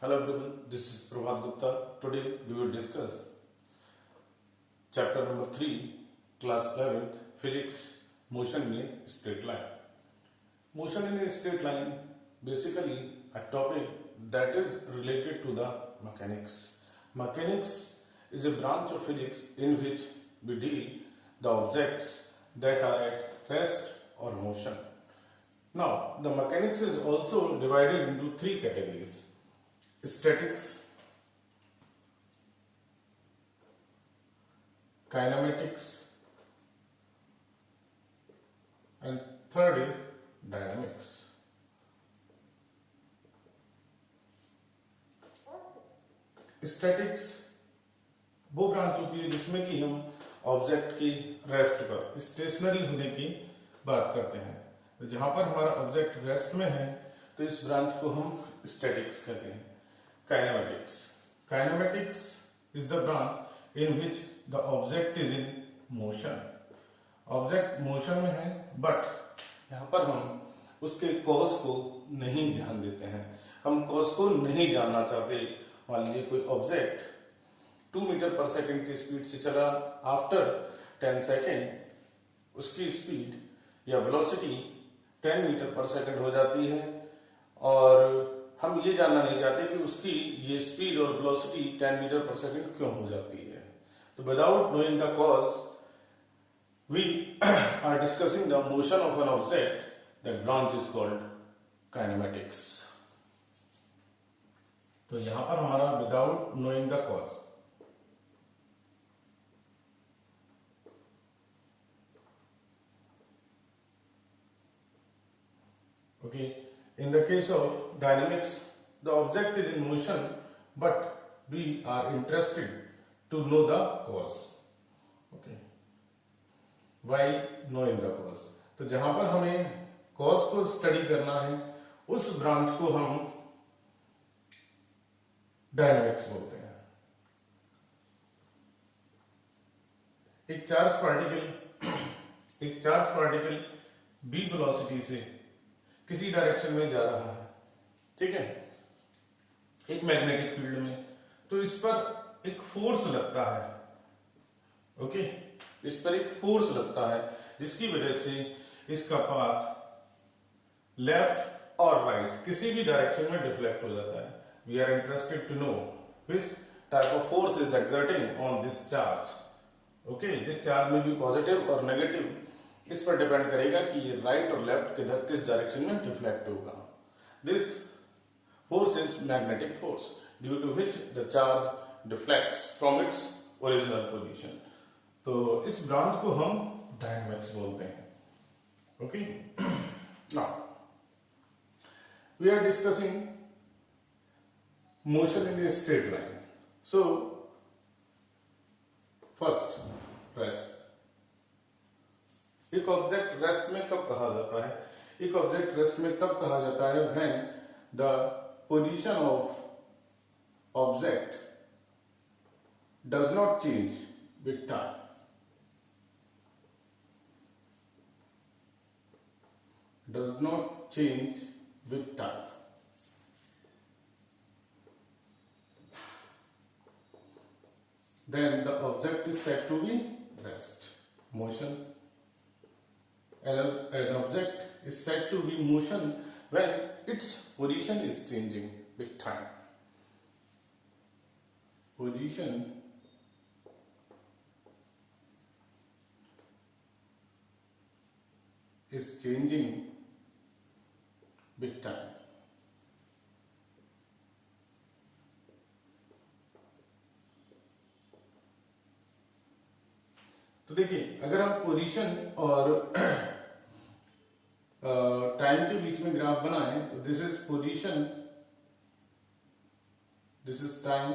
Hello everyone, this is Prabhat Gupta. Today we will discuss chapter number 3, class 11th, physics, motion in a straight line. Motion in a straight line basically a topic that is related to the mechanics. Mechanics is a branch of physics in which we deal the objects that are at rest or motion. Now, the mechanics is also divided into three categories: statics, kinematics, and third is dynamics. Statics वो branch होती है जिसमें कि हम object की rest पर, stationery होने की बात करते हैं। तो जहां पर हमारा ऑब्जेक्ट रेस्ट में है तो इस ब्रांच को हम स्टैटिक्स कहते हैं। Kinematics. Kinematics is the branch in which the object is in motion. Object motion में है, but यहाँ पर हम उसके cause को नहीं ध्यान देते हैं। हम cause को नहीं जानना चाहते। मान लीजिए कोई ऑब्जेक्ट 2 मीटर पर सेकेंड की स्पीड से चला, आफ्टर 10 सेकेंड उसकी स्पीड या वेलोसिटी 10 मीटर पर सेकेंड हो जाती है, और हम ये जानना नहीं चाहते कि उसकी ये स्पीड और वेलोसिटी 10 मीटर पर सेकेंड क्यों हो जाती है। तो without knowing the cause we are discussing the motion of an object, that branch is called kinematics. तो यहां पर हमारा without knowing the cause, okay. In the case of dynamics, the object is in motion, but we are interested to know the cause. Okay. Why knowing the cause? तो जहां पर हमें cause को study करना है, उस ब्रांच को हम डायनामिक्स बोलते हैं। एक चार्ज पार्टिकल b वेलोसिटी से किसी डायरेक्शन में जा रहा है, ठीक है, एक मैग्नेटिक फील्ड में, तो इस पर एक फोर्स लगता है। ओके, इस पर एक फोर्स लगता है जिसकी वजह से इसका पाथ लेफ्ट और राइट किसी भी डायरेक्शन में डिफ्लेक्ट हो जाता है। We are interested to know which type of force is exerting on this charge. Okay, this charge में भी पॉजिटिव और नेगेटिव, इस पर डिपेंड करेगा कि ये राइट और लेफ्ट किधर किस डायरेक्शन में डिफ्लेक्ट होगा। This force is magnetic force due to which the charge deflects from its original position. तो इस ब्रांच को हम डायनामिक्स बोलते हैं। Okay, now we are discussing motion in a straight line. So first, rest. एक object rest में कब कहा जाता है? एक ऑब्जेक्ट रेस्ट में तब कहा जाता है when the position of object does not change with time. Does not change with time. Then the object is said to be rest. Motion. An object is said to be motion when its position is changing with time. Position is changing with time. तो देखिए, अगर हम position और time के बीच में graph बनाएं तो this is position, this is time.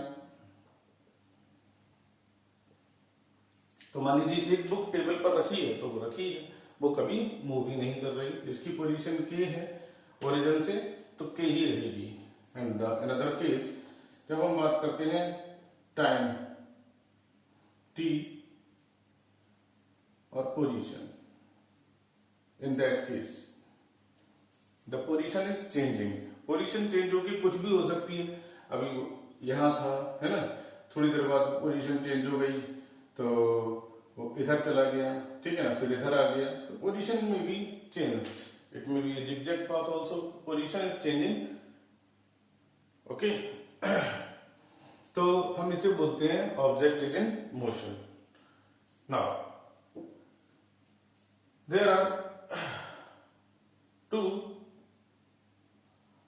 तो मान लीजिए एक बुक टेबल पर रखी है, तो वो रखी है, वो कभी मूव ही नहीं कर रही। इसकी पोजीशन के है ओरिजिन से, तो के ही रहेगी। एंड इन अदर केस जब हम बात करते हैं टाइम टी और position, in that case the position is changing. Position change होगी, कुछ भी हो सकती है। अभी यहाँ था, है ना, थोड़ी देर बाद पोजीशन चेंज हो गई तो वो इधर चला गया, ठीक है ना, फिर इधर आ गया, तो पोजीशन में भी change, it may be a zigzag path also, position is changing, okay. तो हम इसे बोलते हैं object is in motion. Now there are two,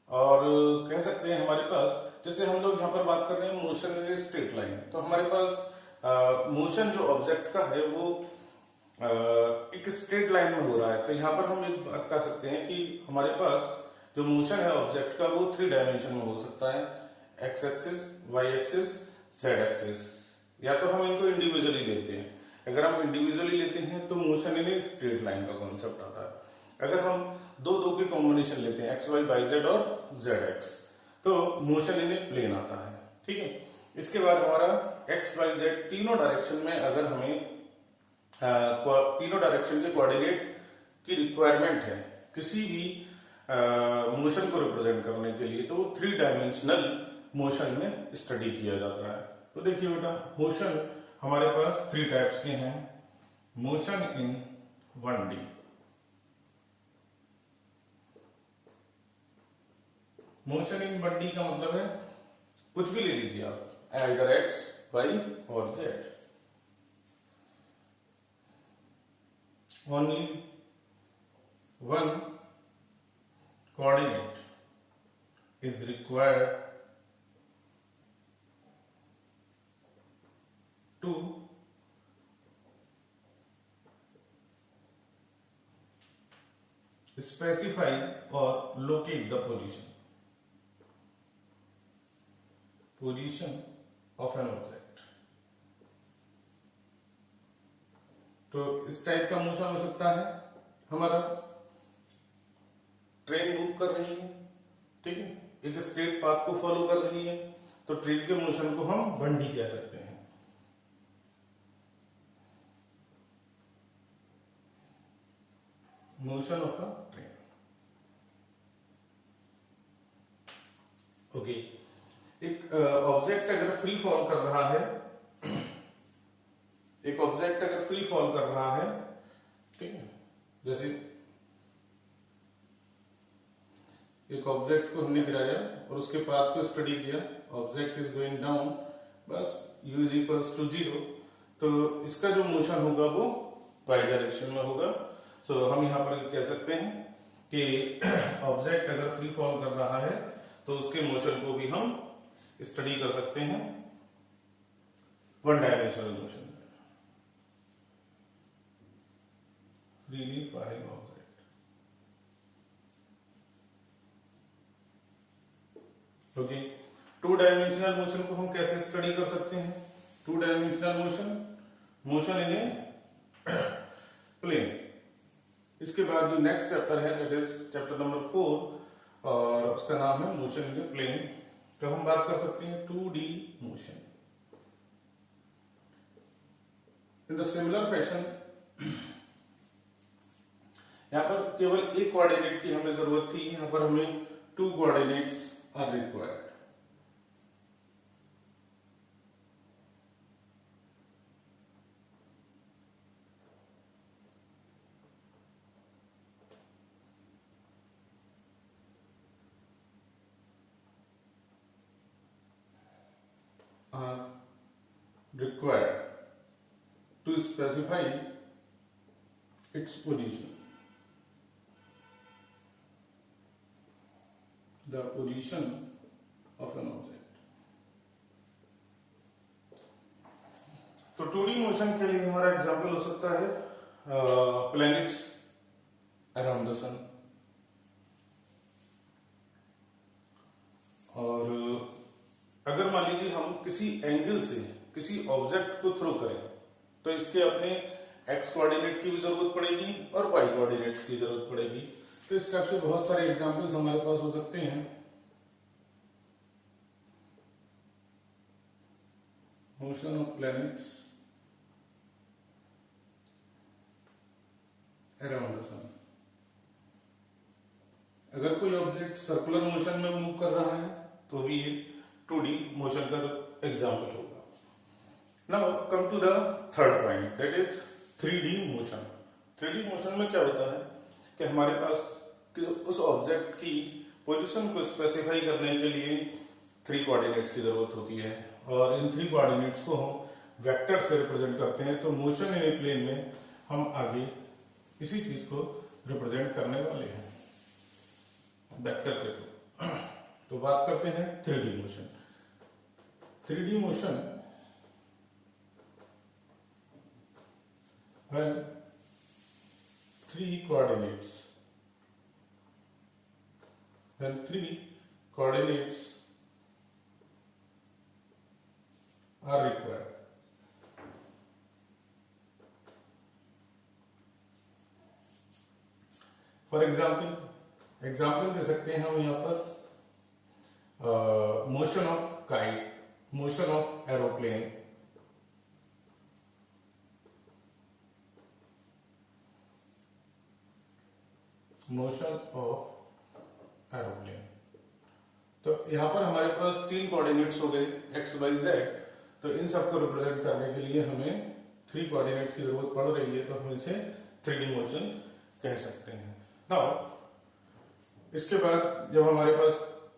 और कह सकते हैं हमारे पास, जैसे हम लोग यहाँ पर बात कर रहे हैं मोशन इन स्ट्रेट लाइन, तो हमारे पास मोशन जो ऑब्जेक्ट का है वो एक स्ट्रेट लाइन में हो रहा है। तो यहाँ पर हम एक बात कह सकते हैं कि हमारे पास जो मोशन है ऑब्जेक्ट का वो 3 डायमेंशन में हो सकता है, X axis, Y axis, Z axis, या तो हम इनको इंडिविजुअली लेते हैं। अगर हम इंडिविजुअली लेते हैं तो मोशन इन स्ट्रेट लाइन का कॉन्सेप्ट आता है। अगर हम दो दो की कॉम्बिनेशन लेते हैं, एक्स वाई बाई जेड और जेड एक्स, तो मोशन इन प्लेन आता है, ठीक है। इसके बाद हमारा एक्स वाई जेड तीनों डायरेक्शन में अगर हमें तीनों डायरेक्शन के कोऑर्डिनेट की रिक्वायरमेंट है किसी भी मोशन को रिप्रेजेंट करने के लिए, तो 3 डायमेंशनल मोशन में स्टडी किया जाता है। तो देखिए बेटा, मोशन हमारे पास 3 टाइप्स के हैं। Motion in 1D, motion in 1D का मतलब है कुछ भी ले लीजिए आप, आइदर एक्स, वाई और Z, only one coordinate is required to specify or locate the position of an object। तो इस टाइप का मोशन हो सकता है, हमारा ट्रेन मूव कर रही है, ठीक है, एक स्ट्रेट पाथ को फॉलो कर रही है, तो ट्रेन के मोशन को हम 1D कह सकते हैं। Motion of a train, okay. एक ऑब्जेक्ट अगर फ्री फॉल कर रहा है, एक ऑब्जेक्ट अगर फ्री फॉल कर रहा है, ठीक है, जैसे एक ऑब्जेक्ट को हमने गिराया और उसके पाथ को स्टडी किया, ऑब्जेक्ट इज गोइंग डाउन, बस u इज इक्वल्स टू 0, तो इसका जो मोशन होगा वो y डायरेक्शन में होगा। तो हम यहां पर कह सकते हैं कि ऑब्जेक्ट अगर फ्री फॉल कर रहा है तो उसके मोशन को भी हम स्टडी कर सकते हैं 1 dimensional motion, freely falling object, okay. 2 dimensional motion को हम कैसे स्टडी कर सकते हैं? 2 dimensional motion in a plane. इसके बाद जो नेक्स्ट चैप्टर है दैट इज चैप्टर नंबर 4 और उसका नाम है मोशन इन ए प्लेन। तो हम बात कर सकते हैं 2D motion. In the similar fashion यहां पर केवल एक कोऑर्डिनेट की हमें जरूरत थी, यहां पर हमें 2 coordinates are required. Required to specify its position, the position of an object। तो 2D मोशन के लिए हमारा एग्जांपल हो सकता है प्लैनेट्स अराउंड द सन, और अगर मान लीजिए हम किसी एंगल से किसी ऑब्जेक्ट को थ्रो करें तो इसके अपने एक्स कोऑर्डिनेट की भी जरूरत पड़ेगी और वाई कोऑर्डिनेट्स की जरूरत पड़ेगी। तो इस टाइप से बहुत सारे एग्जांपल्स हमारे पास हो सकते हैं। Motion of planets around the sun. अगर कोई ऑब्जेक्ट सर्कुलर मोशन में मूव कर रहा है तो भी ये 2D मोशन का एग्जाम्पल होगा। Now come to the third point, that is 3D motion. 3D motion में क्या होता है कि हमारे पास उस ऑब्जेक्ट की पोजीशन को स्पेसिफाई करने के लिए 3 कोऑर्डिनेट्स की जरूरत होती है, और इन 3 कोऑर्डिनेट्स को हम वेक्टर से रिप्रेजेंट करते हैं। तो मोशन इन ए प्लेन में हम आगे इसी चीज को रिप्रेजेंट करने वाले हैं वेक्टर के थ्रू। तो बात करते हैं 3D motion. 3D motion when 3 coordinates are required। For example दे सकते हैं हम यहां पर motion of kite, motion of aeroplane, motion of aeroplane. तो यहां पर हमारे पास 3 कोऑर्डिनेट्स हो गए एक्स वाई जेड। तो इन सबको रिप्रेजेंट करने के लिए हमें 3 कोऑर्डिनेट्स की जरूरत पड़ रही है, तो हम इसे 3D मोशन कह सकते हैं। नाउ इसके बाद जब हमारे पास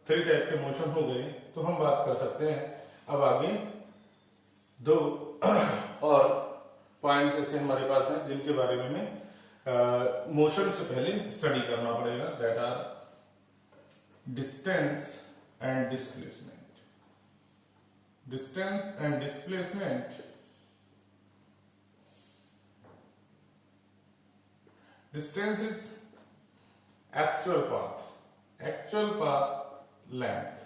3 टाइप के मोशन हो गए तो हम बात कर सकते हैं अब आगे 2 और पॉइंट्स ऐसे हमारे पास हैं जिनके बारे में हमें मोशन से पहले स्टडी करना पड़ेगा, that are distance and displacement. Distance and displacement, distance is actual path length,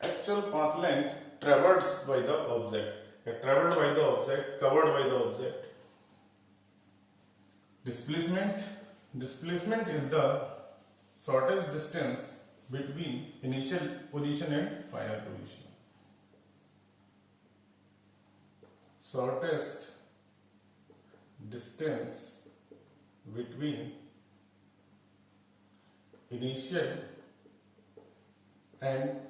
actual path length traversed by the object, traveled by the object, covered by the object. Displacement is the shortest distance between initial position and final position. Shortest distance between initial and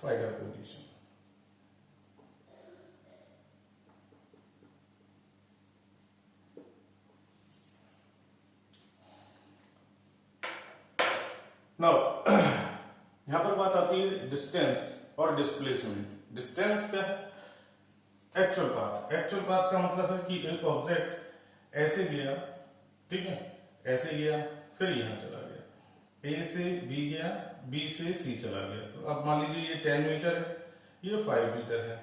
final position. Now यहां पर बात आती है distance और displacement. Distance क्या है? Actual path. Actual path का मतलब है कि एक ऑब्जेक्ट ऐसे गया, ठीक है, ऐसे गया, फिर यहां चला गया, ए से बी गया, बी से सी चला गया। तो अब मान लीजिए ये 10 मीटर है, ये 5 मीटर है,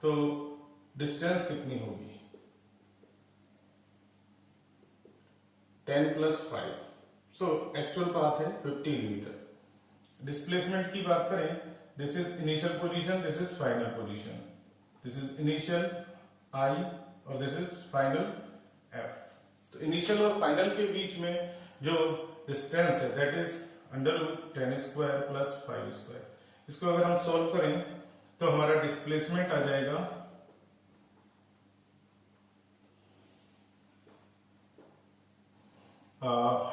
तो डिस्टेंस कितनी होगी? 10 + 5, सो एक्चुअल पाथ है 15 मीटर। डिस्प्लेसमेंट की बात करें, this is initial position, this is final position, this is initial I और दिस इज फाइनल F। तो इनिशियल और फाइनल के बीच में जो डिस्टेंस है दैट इज √10² + 5²। इसको अगर हम सॉल्व करें तो हमारा डिस्प्लेसमेंट आ जाएगा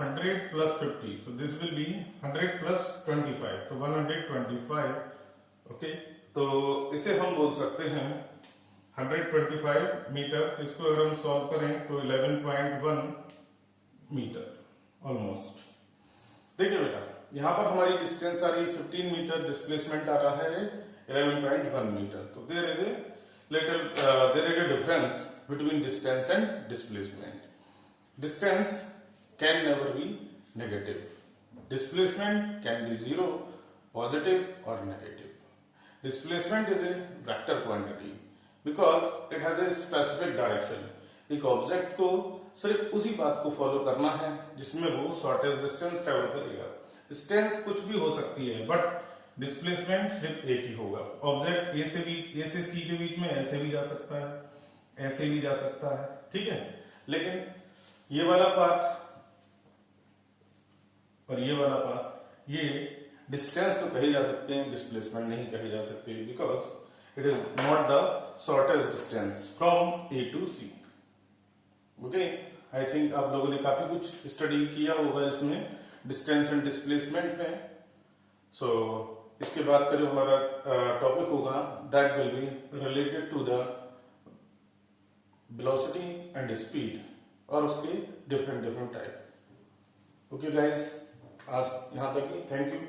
100 + 50, तो दिस विल बी 100 + 25, तो 125। ओके, तो इसे हम बोल सकते हैं 125 मीटर। इसको अगर हम सॉल्व करें तो 11.1 मीटर ऑलमोस्ट। देखिए बेटा, यहां पर हमारी डिस्टेंस आ रही है 15 मीटर, डिस्प्लेसमेंट आ रहा है 11.1 मीटर। तो there is a difference between distance and displacement. Distance can never be negative, displacement can be 0, positive और negative. Displacement is a vector quantity because it has a specific direction। एक object को सिर्फ उसी बात को follow करना है जिसमें वो शॉर्टेस्ट डिस्टेंस ट्रेवल करेगा। डिस्टेंस कुछ भी हो सकती है बट डिस्प्लेसमेंट सिर्फ एक ही होगा। ऑब्जेक्ट ए से सी के बीच में ऐसे भी जा सकता है, ऐसे भी जा सकता है, ठीक है, लेकिन ये वाला पाथ और ये वाला पाथ, ये डिस्टेंस तो कही जा सकते हैं, डिस्प्लेसमेंट नहीं कही जा सकती, because it is not the shortest distance from A to C. Okay, I think आप लोगों ने काफी कुछ स्टडी किया होगा इसमें, डिस्टेंस एंड डिस्प्लेसमेंट में। सो इसके बाद का जो हमारा टॉपिक होगा that will be related to the velocity and speed और उसके डिफरेंट टाइप। ओके गाइस, आज यहाँ तक ही, थैंक यू।